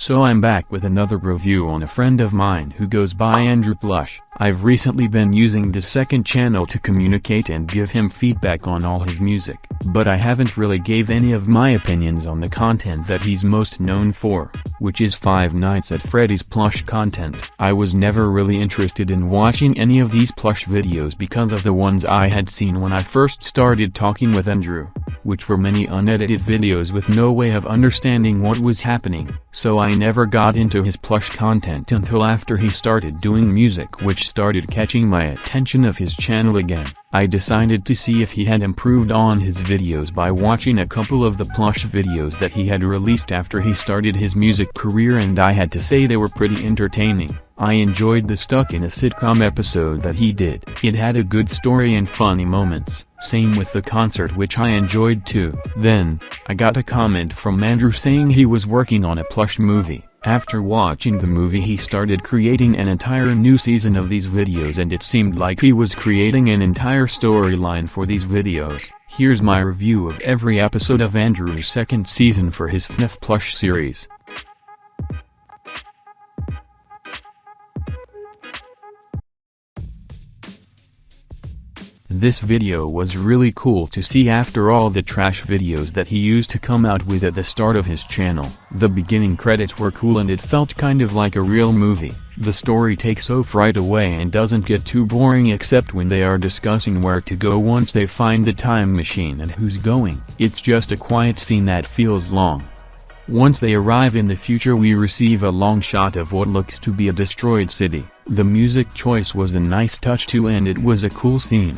So I'm back with another review on a friend of mine who goes by Andrew Plush. I've recently been using this second channel to communicate and give him feedback on all his music, but I haven't really gave any of my opinions on the content that he's most known for, which is Five Nights at Freddy's plush content. I was never really interested in watching any of these plush videos because of the ones I had seen when I first started talking with Andrew, which were many unedited videos with no way of understanding what was happening, so I never got into his plush content until after he started doing music, which started catching my attention of his channel again. I decided to see if he had improved on his videos by watching a couple of the plush videos that he had released after he started his music career, and I had to say they were pretty entertaining. I enjoyed the Stuck in a Sitcom episode that he did. It had a good story and funny moments. Same with the concert, which I enjoyed too. Then, I got a comment from Andrew saying he was working on a plush movie. After watching the movie, he started creating an entire new season of these videos, and it seemed like he was creating an entire storyline for these videos. Here's my review of every episode of Andrew's second season for his FNAF plush series. This video was really cool to see after all the trash videos that he used to come out with at the start of his channel. The beginning credits were cool and it felt kind of like a real movie. The story takes off right away and doesn't get too boring except when they are discussing where to go once they find the time machine and who's going. It's just a quiet scene that feels long. Once they arrive in the future, we receive a long shot of what looks to be a destroyed city. The music choice was a nice touch too, and it was a cool scene.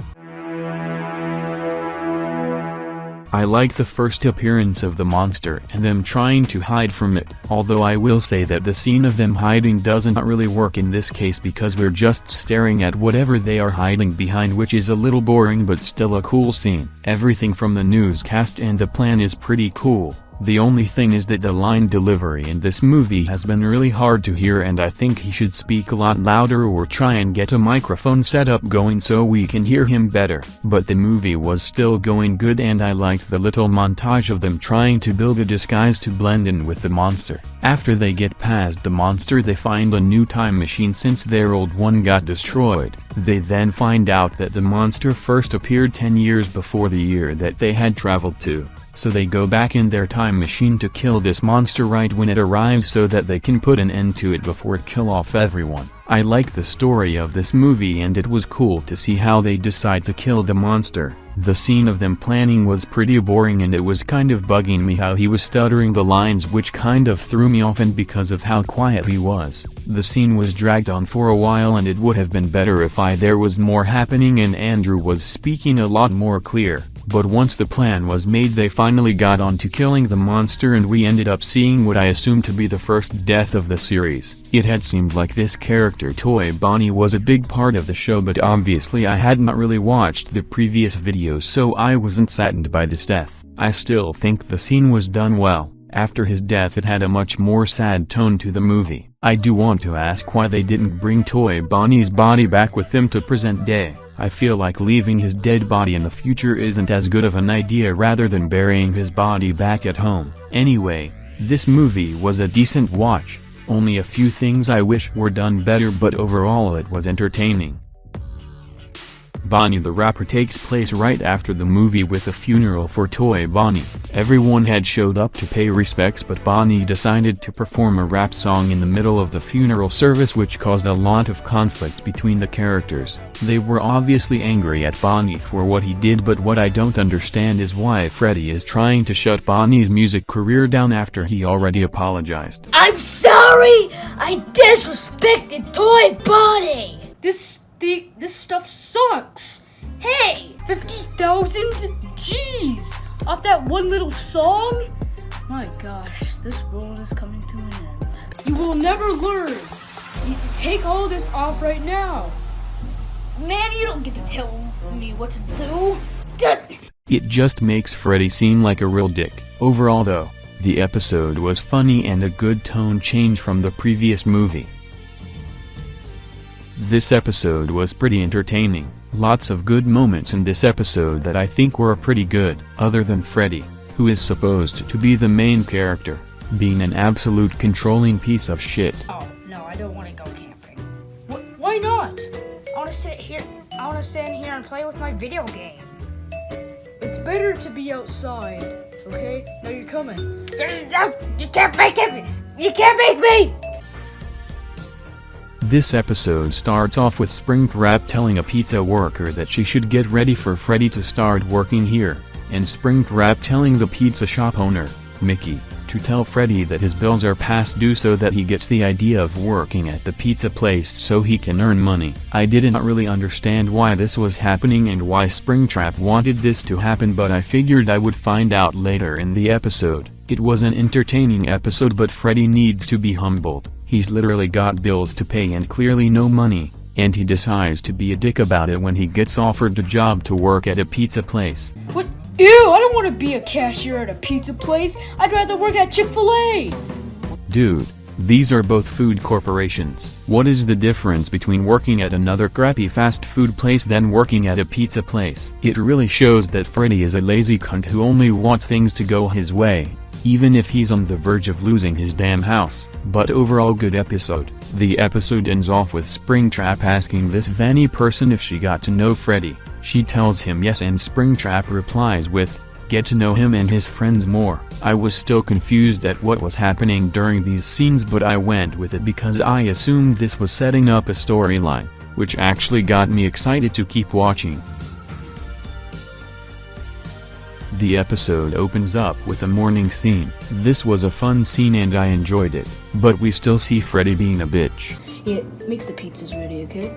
I like the first appearance of the monster and them trying to hide from it, although I will say that the scene of them hiding doesn't really work in this case because we're just staring at whatever they are hiding behind, which is a little boring but still a cool scene. Everything from the newscast and the plan is pretty cool. The only thing is that the line delivery in this movie has been really hard to hear, and I think he should speak a lot louder or try and get a microphone setup going so we can hear him better. But the movie was still going good, and I liked the little montage of them trying to build a disguise to blend in with the monster. After they get past the monster, they find a new time machine since their old one got destroyed. They then find out that the monster first appeared 10 years before the year that they had traveled to. So they go back in their time machine to kill this monster right when it arrives so that they can put an end to it before it kill off everyone. I like the story of this movie, and it was cool to see how they decide to kill the monster. The scene of them planning was pretty boring, and it was kind of bugging me how he was stuttering the lines, which kind of threw me off, and because of how quiet he was. The scene was dragged on for a while, and it would have been better if there was more happening and Andrew was speaking a lot more clear. But once the plan was made, they finally got on to killing the monster, and we ended up seeing what I assumed to be the first death of the series. It had seemed like this character Toy Bonnie was a big part of the show, but obviously I had not really watched the previous videos, so I wasn't saddened by this death. I still think the scene was done well. After his death, it had a much more sad tone to the movie. I do want to ask why they didn't bring Toy Bonnie's body back with them to present day. I feel like leaving his dead body in the future isn't as good of an idea rather than burying his body back at home. Anyway, this movie was a decent watch. Only a few things I wish were done better, but overall it was entertaining. Bonnie the rapper takes place right after the movie with a funeral for Toy Bonnie. Everyone had showed up to pay respects, but Bonnie decided to perform a rap song in the middle of the funeral service, which caused a lot of conflict between the characters. They were obviously angry at Bonnie for what he did, but what I don't understand is why Freddy is trying to shut Bonnie's music career down after he already apologized. I'm sorry! I disrespected Toy Bonnie! This stuff sucks! Hey! 50,000? Jeez! Off that one little song? My gosh, this world is coming to an end. You will never learn! You take all this off right now! Man, you don't get to tell me what to do! It just makes Freddy seem like a real dick. Overall though, the episode was funny and a good tone change from the previous movie. This episode was pretty entertaining. Lots of good moments in this episode that I think were pretty good. Other than Freddy, who is supposed to be the main character, being an absolute controlling piece of shit. Oh, no, I don't want to go camping. Why not? I want to sit here. I want to stand here and play with my video game. It's better to be outside, okay? Now you're coming. You can't make it! You can't make me! This episode starts off with Springtrap telling a pizza worker that she should get ready for Freddy to start working here, and Springtrap telling the pizza shop owner, Mickey, to tell Freddy that his bills are past due so that he gets the idea of working at the pizza place so he can earn money. I didn't really understand why this was happening and why Springtrap wanted this to happen, but I figured I would find out later in the episode. It was an entertaining episode, but Freddy needs to be humbled. He's literally got bills to pay and clearly no money, and he decides to be a dick about it when he gets offered a job to work at a pizza place. What? Ew, I don't want to be a cashier at a pizza place. I'd rather work at Chick-fil-A. Dude, these are both food corporations. What is the difference between working at another crappy fast food place than working at a pizza place? It really shows that Freddy is a lazy cunt who only wants things to go his way, even if he's on the verge of losing his damn house. But overall, good episode. The episode ends off with Springtrap asking this Vanny person if she got to know Freddy. She tells him yes, and Springtrap replies with, "Get to know him and his friends more." I was still confused at what was happening during these scenes, but I went with it because I assumed this was setting up a storyline, which actually got me excited to keep watching. The episode opens up with a morning scene. This was a fun scene and I enjoyed it, but we still see Freddy being a bitch. Yeah, make the pizzas ready, okay?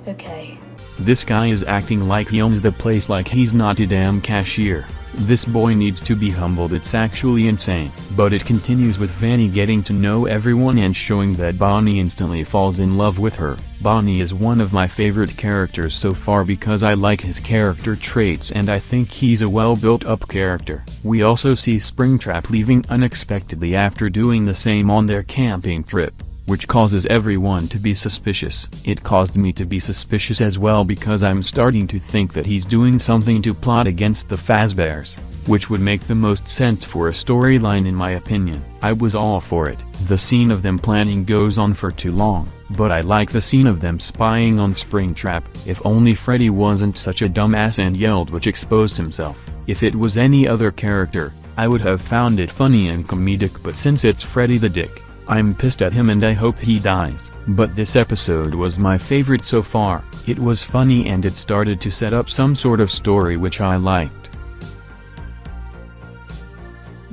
Okay. This guy is acting like he owns the place, like he's not a damn cashier. This boy needs to be humbled. It's actually insane. But it continues with Vanny getting to know everyone and showing that Bonnie instantly falls in love with her. Bonnie is one of my favorite characters so far because I like his character traits and I think he's a well-built-up character. We also see Springtrap leaving unexpectedly after doing the same on their camping trip, which causes everyone to be suspicious. It caused me to be suspicious as well because I'm starting to think that he's doing something to plot against the Fazbears, which would make the most sense for a storyline in my opinion. I was all for it. The scene of them planning goes on for too long, but I like the scene of them spying on Springtrap. If only Freddy wasn't such a dumbass and yelled, which exposed himself. If it was any other character, I would have found it funny and comedic, but since it's Freddy the Dick, I'm pissed at him and I hope he dies. But this episode was my favorite so far. It was funny and it started to set up some sort of story which I liked.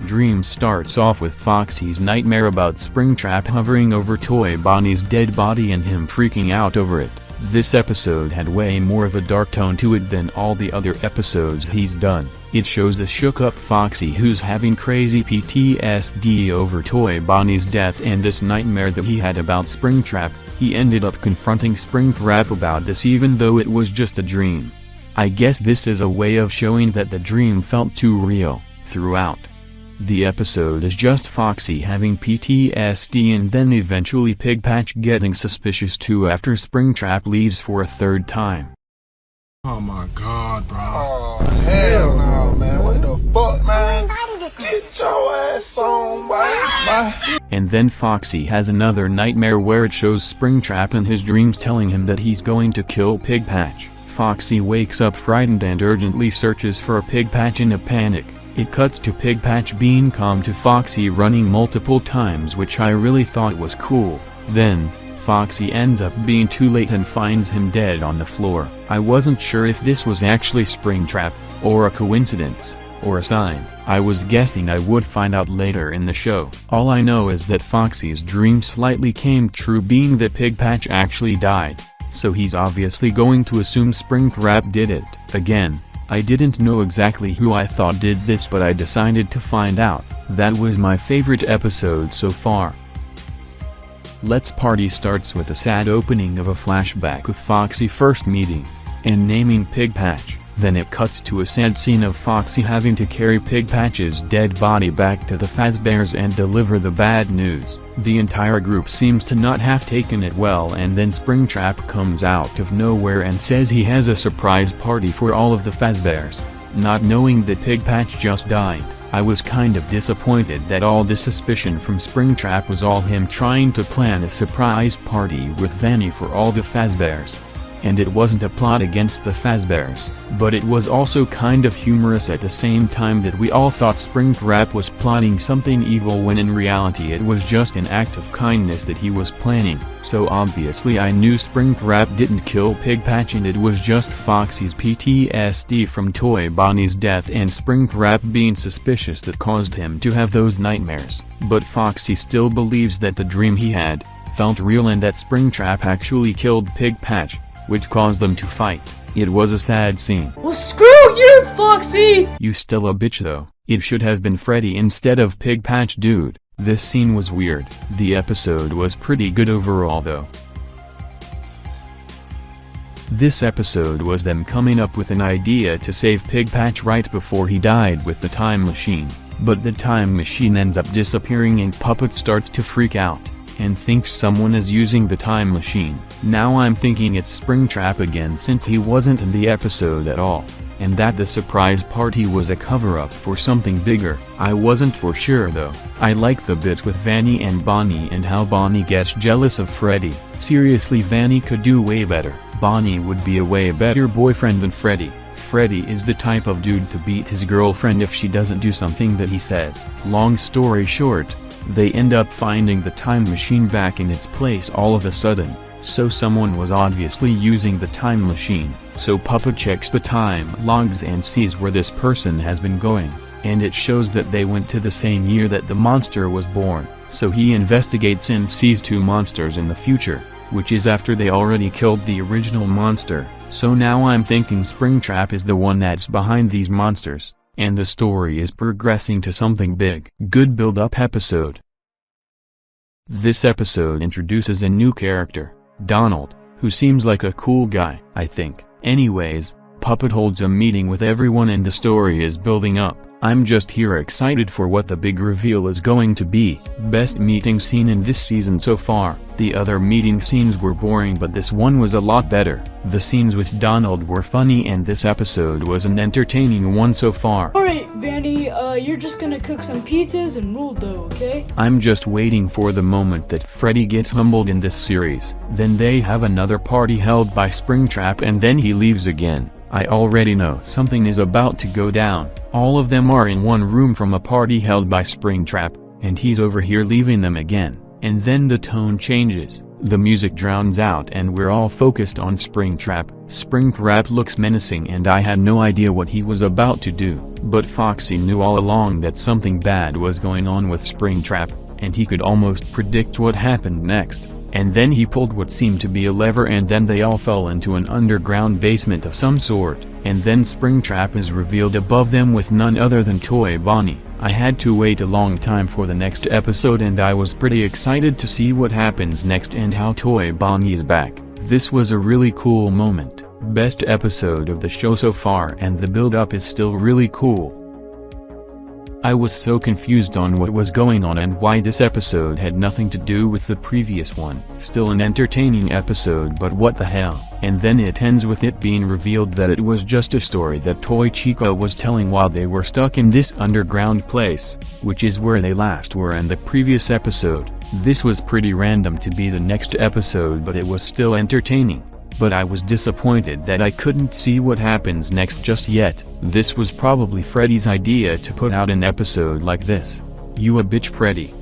Dream starts off with Foxy's nightmare about Springtrap hovering over Toy Bonnie's dead body and him freaking out over it. This episode had way more of a dark tone to it than all the other episodes he's done. It shows a shook-up Foxy who's having crazy PTSD over Toy Bonnie's death and this nightmare that he had about Springtrap. He ended up confronting Springtrap about this even though it was just a dream. I guess this is a way of showing that the dream felt too real throughout. The episode is just Foxy having PTSD and then eventually Pigpatch getting suspicious too after Springtrap leaves for a third time. Oh my god, bro. Oh, hell no, man. What the fuck, man? Get your ass on, boy. And then Foxy has another nightmare where it shows Springtrap in his dreams telling him that he's going to kill Pigpatch. Foxy wakes up frightened and urgently searches for Pigpatch in a panic. It cuts to Pigpatch being calm to Foxy running multiple times, which I really thought was cool. Then, Foxy ends up being too late and finds him dead on the floor. I wasn't sure if this was actually Springtrap, or a coincidence, or a sign. I was guessing I would find out later in the show. All I know is that Foxy's dream slightly came true, being that Pigpatch actually died, so he's obviously going to assume Springtrap did it. Again, I didn't know exactly who I thought did this, but I decided to find out. That was my favorite episode so far. Let's Party starts with a sad opening of a flashback of Foxy first meeting and naming Pigpatch. Then it cuts to a sad scene of Foxy having to carry Pigpatch's dead body back to the Fazbears and deliver the bad news. The entire group seems to not have taken it well, and then Springtrap comes out of nowhere and says he has a surprise party for all of the Fazbears, not knowing that Pigpatch just died. I was kind of disappointed that all the suspicion from Springtrap was all him trying to plan a surprise party with Vanny for all the Fazbears. And it wasn't a plot against the Fazbears, but it was also kind of humorous at the same time that we all thought Springtrap was plotting something evil when in reality it was just an act of kindness that he was planning. So obviously I knew Springtrap didn't kill Pigpatch and it was just Foxy's PTSD from Toy Bonnie's death and Springtrap being suspicious that caused him to have those nightmares. But Foxy still believes that the dream he had felt real and that Springtrap actually killed Pigpatch, which caused them to fight. It was a sad scene. Well, screw you, Foxy! You still a bitch though. It should have been Freddy instead of Pigpatch, dude. This scene was weird. The episode was pretty good overall though. This episode was them coming up with an idea to save Pigpatch right before he died with the time machine. But the time machine ends up disappearing and Puppet starts to freak out and thinks someone is using the time machine. Now I'm thinking it's Springtrap again since he wasn't in the episode at all, and that the surprise party was a cover-up for something bigger. I wasn't for sure though. I like the bits with Vanny and Bonnie and how Bonnie gets jealous of Freddy. Seriously, Vanny could do way better. Bonnie would be a way better boyfriend than Freddy. Freddy is the type of dude to beat his girlfriend if she doesn't do something that he says. Long story short, they end up finding the time machine back in its place all of a sudden, so someone was obviously using the time machine. So Puppet checks the time logs and sees where this person has been going, and it shows that they went to the same year that the monster was born. So he investigates and sees two monsters in the future, which is after they already killed the original monster. So now I'm thinking Springtrap is the one that's behind these monsters. And the story is progressing to something big. Good build-up episode. This episode introduces a new character, Donald, who seems like a cool guy, I think. Anyways, Puppet holds a meeting with everyone and the story is building up. I'm just here excited for what the big reveal is going to be. Best meeting scene in this season so far. The other meeting scenes were boring but this one was a lot better. The scenes with Donald were funny and this episode was an entertaining one so far. Alright, Vanny, you're just gonna cook some pizzas and roll dough, okay? I'm just waiting for the moment that Freddy gets humbled in this series. Then they have another party held by Springtrap and then he leaves again. I already know something is about to go down. All of them are in one room from a party held by Springtrap, and he's over here leaving them again. And then the tone changes, the music drowns out and we're all focused on Springtrap. Springtrap looks menacing and I had no idea what he was about to do. But Foxy knew all along that something bad was going on with Springtrap, and he could almost predict what happened next. And then he pulled what seemed to be a lever and then they all fell into an underground basement of some sort. And then Springtrap is revealed above them with none other than Toy Bonnie. I had to wait a long time for the next episode and I was pretty excited to see what happens next and how Toy Bonnie is back. This was a really cool moment. Best episode of the show so far and the build-up is still really cool. I was so confused on what was going on and why this episode had nothing to do with the previous one. Still an entertaining episode, but what the hell. And then it ends with it being revealed that it was just a story that Toy Chica was telling while they were stuck in this underground place, which is where they last were in the previous episode. This was pretty random to be the next episode, but it was still entertaining. But I was disappointed that I couldn't see what happens next just yet. This was probably Freddy's idea to put out an episode like this. You a bitch, Freddy.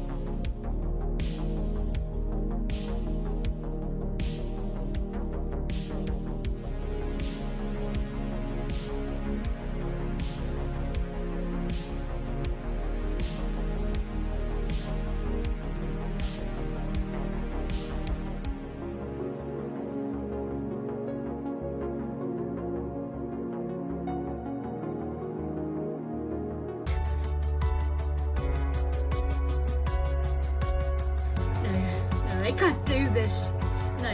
I can't do this. No.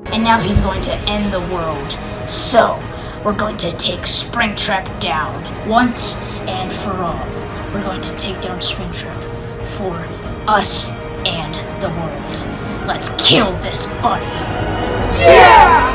And now he's going to end the world. So, we're going to take Springtrap down once and for all. We're going to take down Springtrap for us and the world. Let's kill this bunny. Yeah!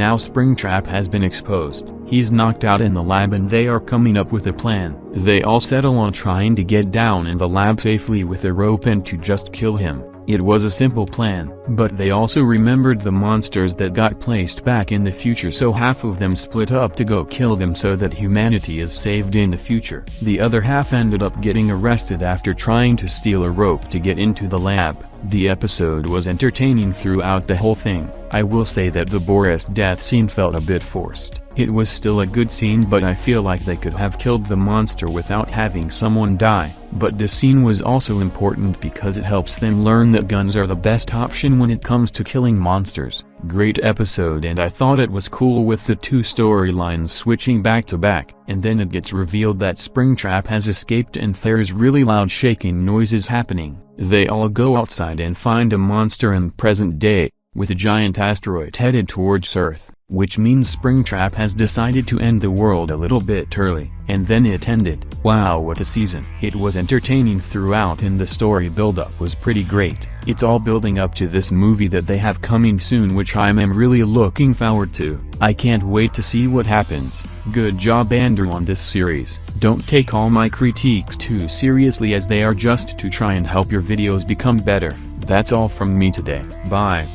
Now Springtrap has been exposed. He's knocked out in the lab and they are coming up with a plan. They all settle on trying to get down in the lab safely with a rope and to just kill him. It was a simple plan, but they also remembered the monsters that got placed back in the future, so half of them split up to go kill them so that humanity is saved in the future. The other half ended up getting arrested after trying to steal a rope to get into the lab. The episode was entertaining throughout the whole thing. I will say that the Boris death scene felt a bit forced. It was still a good scene, but I feel like they could have killed the monster without having someone die. But this scene was also important because it helps them learn that guns are the best option when it comes to killing monsters. Great episode, and I thought it was cool with the two storylines switching back to back. And then it gets revealed that Springtrap has escaped and there's really loud shaking noises happening. They all go outside and find a monster in present day, with a giant asteroid headed towards Earth, which means Springtrap has decided to end the world a little bit early, and then it ended. Wow, what a season. It was entertaining throughout and the story build-up was pretty great. It's all building up to this movie that they have coming soon, which I am really looking forward to. I can't wait to see what happens. Good job, Andrew, on this series. Don't take all my critiques too seriously, as they are just to try and help your videos become better. That's all from me today. Bye.